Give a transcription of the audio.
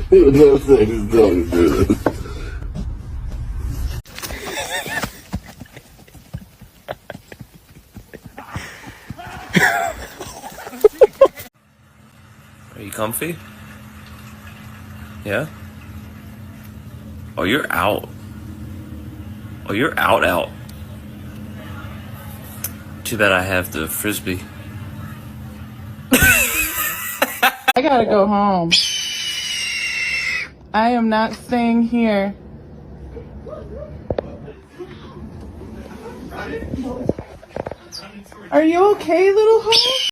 He would never take his dog to do this. Are you comfy? Yeah? Oh, you're out. Oh, you're out. Too bad I have the frisbee. I gotta go home. I am not staying here. Are you okay, little hoe?